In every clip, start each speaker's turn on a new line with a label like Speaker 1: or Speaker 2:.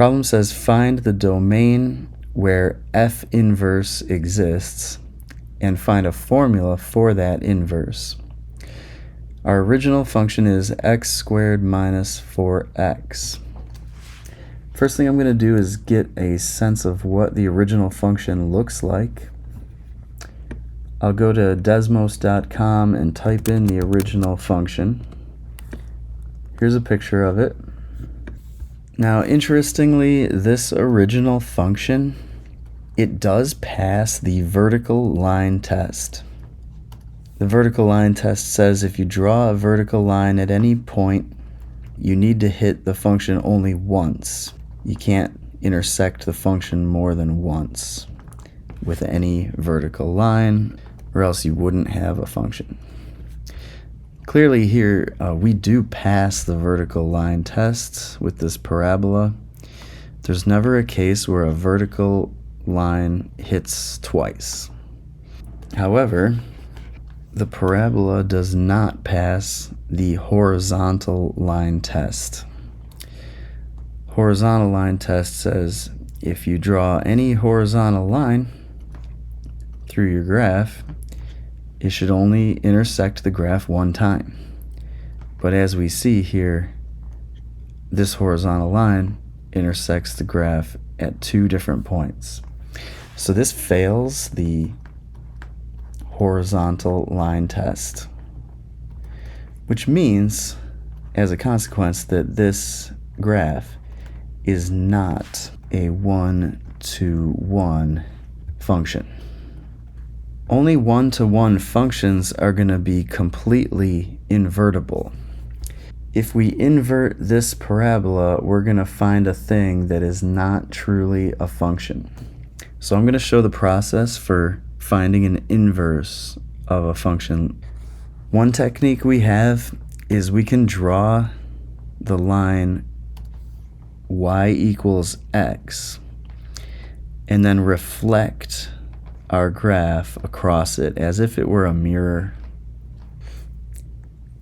Speaker 1: Problem says find the domain where f inverse exists and find a formula for that inverse. Our original function is x squared minus 4x. First thing I'm going to do is get a sense of what the original function looks like. I'll go to desmos.com and type in the original function. Here's a picture of it. Now, interestingly, this original function, it does pass the vertical line test. The vertical line test says if you draw a vertical line at any point, you need to hit the function only once. You can't intersect the function more than once with any vertical line, or else you wouldn't have a function. Clearly here, we do pass the vertical line tests with this parabola. There's never a case where a vertical line hits twice. However, the parabola does not pass the horizontal line test. Horizontal line test says if you draw any horizontal line through your graph, it should only intersect the graph one time. But as we see here, this horizontal line intersects the graph at 2 different points. So this fails the horizontal line test, which means, as a consequence, that this graph is not a 1-to-1 function. Only 1-to-1 functions are going to be completely invertible. If we invert this parabola, we're going to find a thing that is not truly a function. So I'm going to show the process for finding an inverse of a function. One technique we have is we can draw the line y equals x and then reflect our graph across it as if it were a mirror.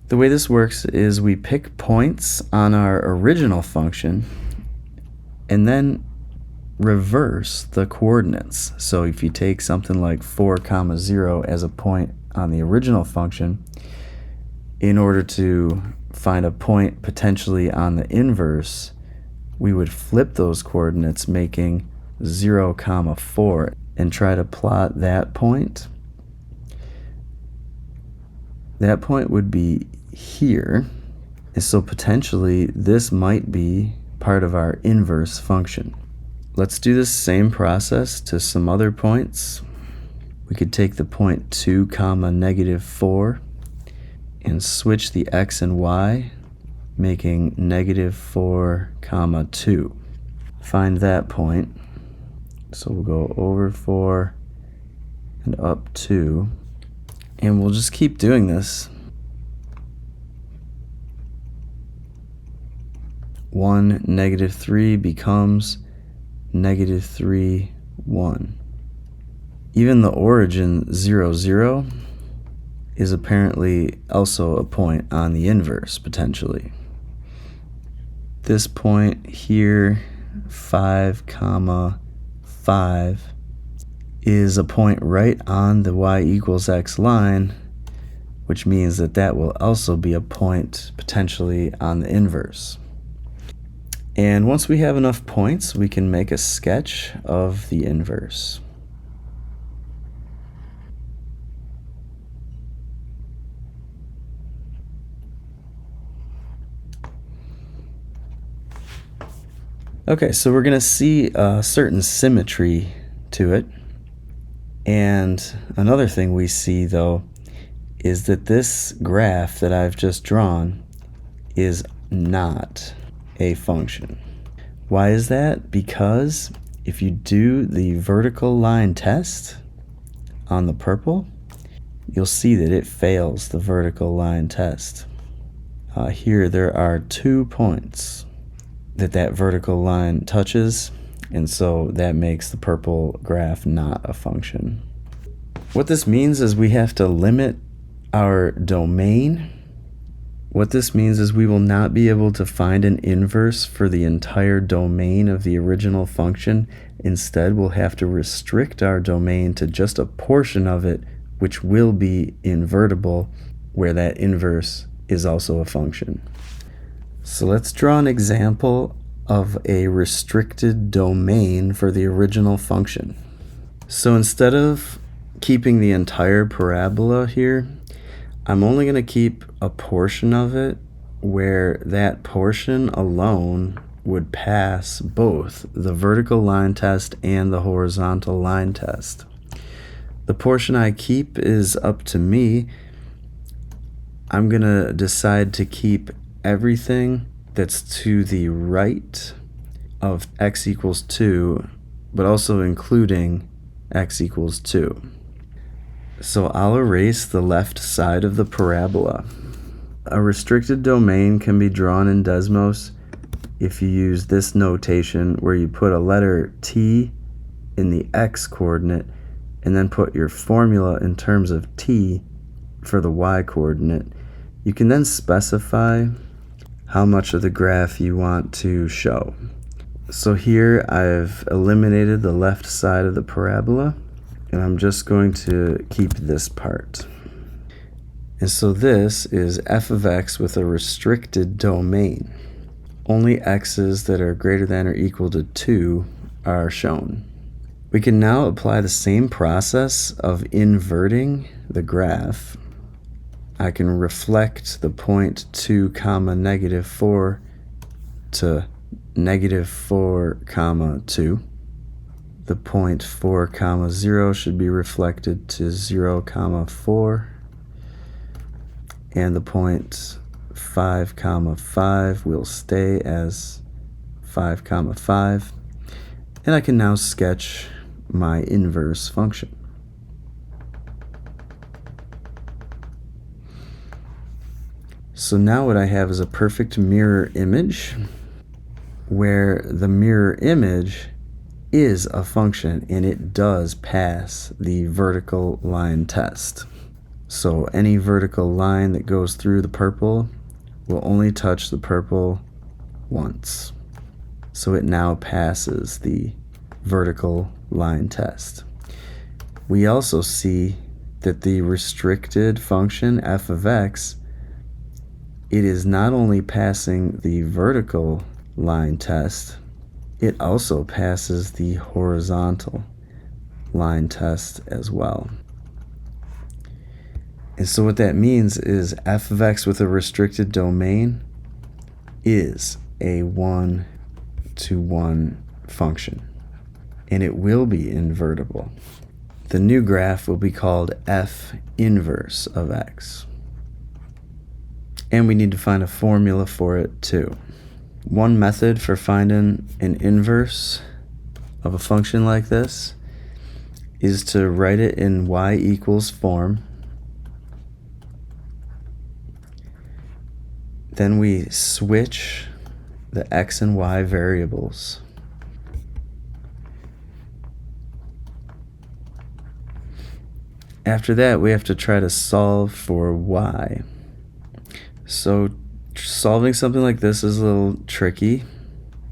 Speaker 1: The way this works is we pick points on our original function and then reverse the coordinates. So if you take something like 4, 0 as a point on the original function, in order to find a point potentially on the inverse, we would flip those coordinates, making 0, 4, and try to plot that point. That point would be here, and so potentially this might be part of our inverse function. Let's do this same process to some other points. We could take the point 2, -4 and switch the x and y, making -4, 2. Find that point. So we'll go over 4 and up 2, and we'll just keep doing this. 1, -3 becomes -3, 1. Even the origin 0, 0 is apparently also a point on the inverse, potentially. This point here, 5, 5, is a point right on the y equals x line, which means that that will also be a point potentially on the inverse. And once we have enough points, we can make a sketch of the inverse. Okay, so we're going to see a certain symmetry to it. And another thing we see, though, is that this graph that I've just drawn is not a function. Why is that? Because if you do the vertical line test on the purple, you'll see that it fails the vertical line test. Here there are 2 points that vertical line touches, and so that makes the purple graph not a function. What this means is we have to limit our domain What this means is we will not be able to find an inverse for the entire domain of the original function. Instead, we'll have to restrict our domain to just a portion of it, which will be invertible, where that inverse is also a function. So let's draw an example of a restricted domain for the original function. So instead of keeping the entire parabola here, I'm only going to keep a portion of it where that portion alone would pass both the vertical line test and the horizontal line test. The portion I keep is up to me. I'm going to decide to keep everything that's to the right of x equals 2, but also including x equals 2. So I'll erase the left side of the parabola. A restricted domain can be drawn in Desmos if you use this notation where you put a letter t in the x coordinate and then put your formula in terms of t for the y coordinate. You can then specify how much of the graph you want to show. So here I've eliminated the left side of the parabola, and I'm just going to keep this part. And so this is f of x with a restricted domain. Only x's that are greater than or equal to 2 are shown. We can now apply the same process of inverting the graph. I can reflect the point 2 comma negative 4 to negative 4 comma 2. The point 4 comma 0 should be reflected to 0 comma 4, and the point 5 comma 5 will stay as 5 comma 5, and I can now sketch my inverse function. So now what I have is a perfect mirror image where the mirror image is a function and it does pass the vertical line test. So any vertical line that goes through the purple will only touch the purple once. So it now passes the vertical line test. We also see that the restricted function f of x, it is not only passing the vertical line test, it also passes the horizontal line test as well. And so what that means is f of x with a restricted domain is a 1-to-1 function, and it will be invertible. The new graph will be called f inverse of x. And we need to find a formula for it too. One method for finding an inverse of a function like this is to write it in y equals form. Then we switch the x and y variables. After that, we have to try to solve for y. So solving something like this is a little tricky.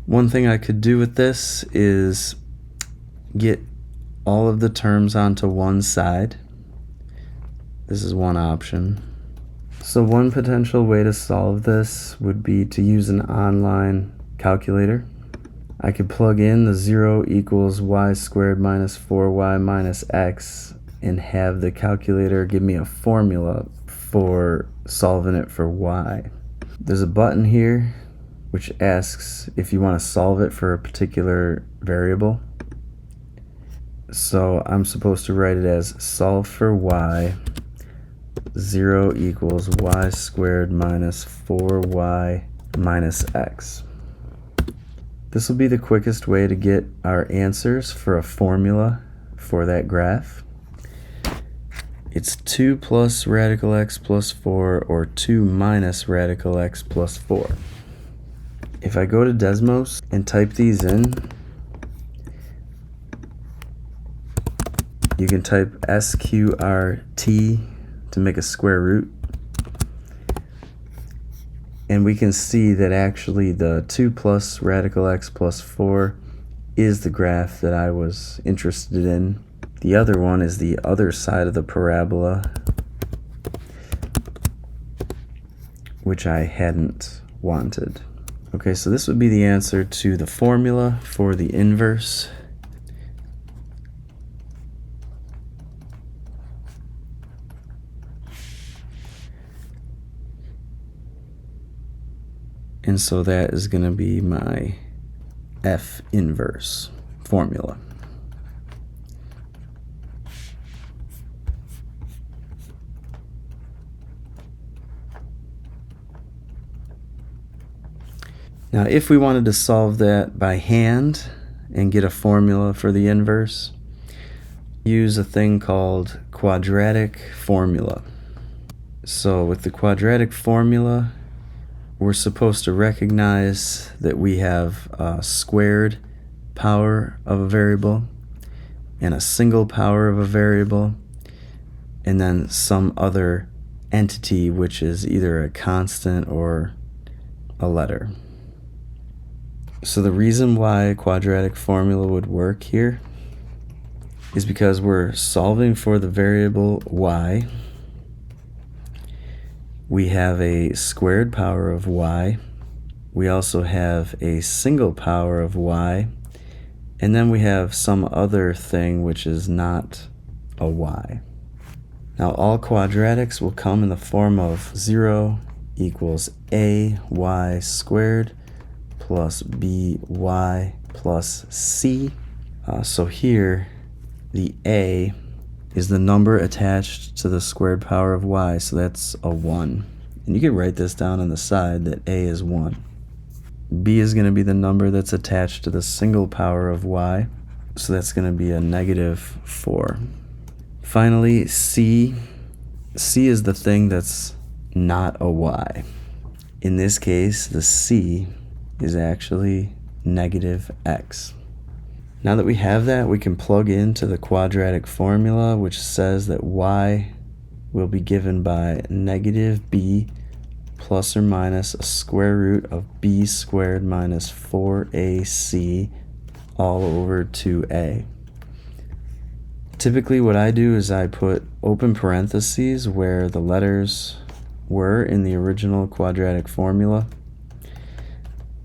Speaker 1: One thing I could do with this is get all of the terms onto one side. This is one option. So one potential way to solve this would be to use an online calculator. I could plug in the 0 equals y squared minus 4y minus x and have the calculator give me a formula for solving it for y. There's a button here which asks if you want to solve it for a particular variable. So I'm supposed to write it as solve for y, 0 equals y squared minus 4y minus x. This will be the quickest way to get our answers for a formula for that graph. It's 2 plus radical x plus 4 or 2 minus radical x plus 4. If I go to Desmos and type these in, you can type SQRT to make a square root. And we can see that actually the 2 plus radical x plus 4 is the graph that I was interested in. The other one is the other side of the parabola, which I hadn't wanted. Okay, so this would be the answer to the formula for the inverse. And so that is going to be my F inverse formula. Now, if we wanted to solve that by hand and get a formula for the inverse, use a thing called quadratic formula. So with the quadratic formula, we're supposed to recognize that we have a squared power of a variable and a single power of a variable, and then some other entity which is either a constant or a letter. So the reason why a quadratic formula would work here is because we're solving for the variable y. We have a squared power of y. We also have a single power of y. And then we have some other thing which is not a y. Now all quadratics will come in the form of 0 equals ay squared plus by plus c. So here the a is the number attached to the squared power of y, so that's a 1. And you can write this down on the side that a is 1. B is going to be the number that's attached to the single power of y, so that's going to be a -4. Finally, c is the thing that's not a y. In this case, the c is actually -x. Now that we have that, we can plug into the quadratic formula, which says that y will be given by -b plus or minus a square root of b squared minus 4ac all over 2a. Typically what I do is I put open parentheses where the letters were in the original quadratic formula.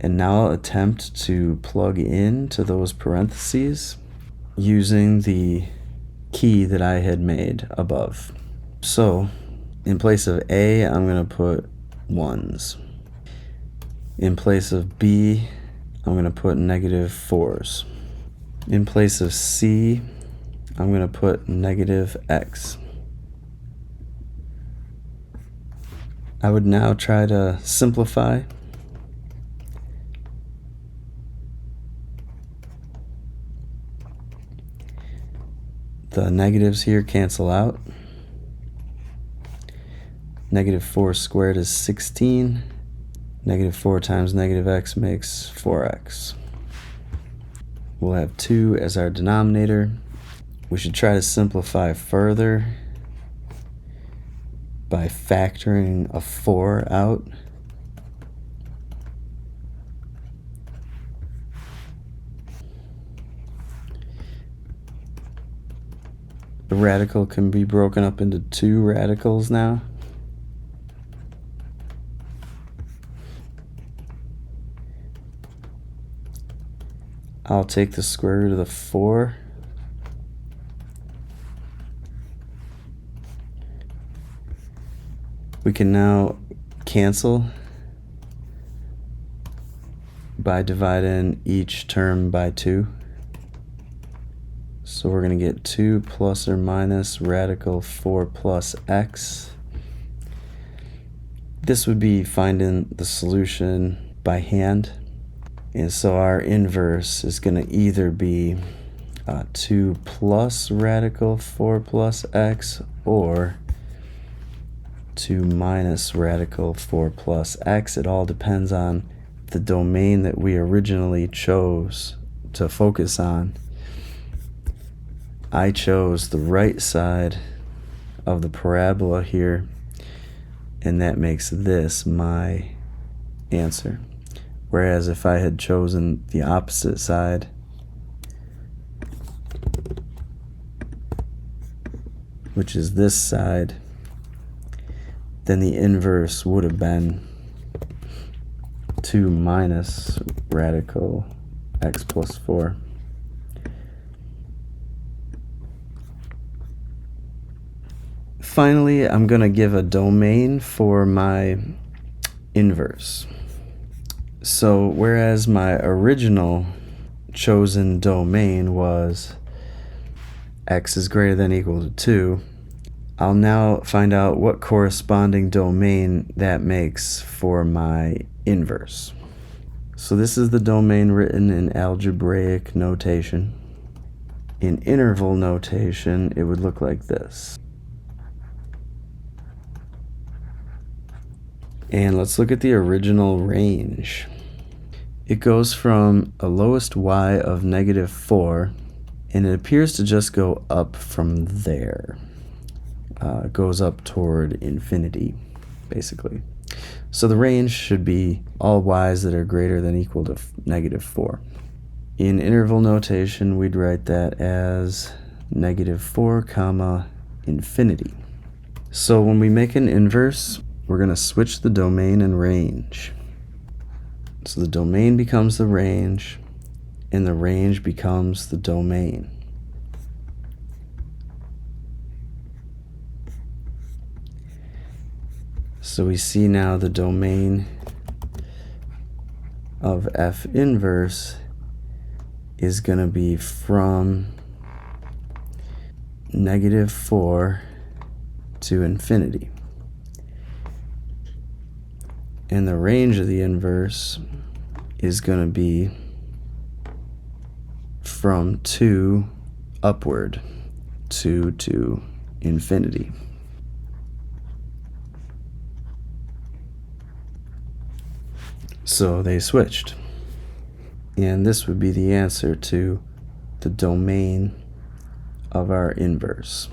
Speaker 1: And now I'll attempt to plug into those parentheses using the key that I had made above. So in place of A, I'm going to put 1s. In place of B, I'm going to put -4s. In place of C, I'm going to put -x. I would now try to simplify. The negatives here cancel out. -4 squared is 16. -4 times -x makes 4x. We'll have 2 as our denominator. We should try to simplify further by factoring a 4 out. The radical can be broken up into 2 radicals now. I'll take the square root of the 4. We can now cancel by dividing each term by 2. So we're going to get 2 plus or minus radical 4 plus x. This would be finding the solution by hand. And so our inverse is going to either be 2 plus radical 4 plus x or 2 minus radical 4 plus x. It all depends on the domain that we originally chose to focus on. I chose the right side of the parabola here, and that makes this my answer. Whereas if I had chosen the opposite side, which is this side, then the inverse would have been 2 minus radical x plus 4. Finally, I'm going to give a domain for my inverse. So whereas my original chosen domain was x is greater than or equal to 2, I'll now find out what corresponding domain that makes for my inverse. So this is the domain written in algebraic notation. In interval notation, it would look like this. And let's look at the original range. It goes from a lowest y of -4, and it appears to just go up from there. It goes up toward infinity, basically. So the range should be all y's that are greater than or equal to -4. In interval notation, we'd write that as -4 comma infinity. So when we make an inverse, we're going to switch the domain and range. So the domain becomes the range, and the range becomes the domain. So we see now the domain of f inverse is going to be from -4 to infinity. And the range of the inverse is going to be from 2 upward, 2 to infinity. So they switched. And this would be the answer to the domain of our inverse.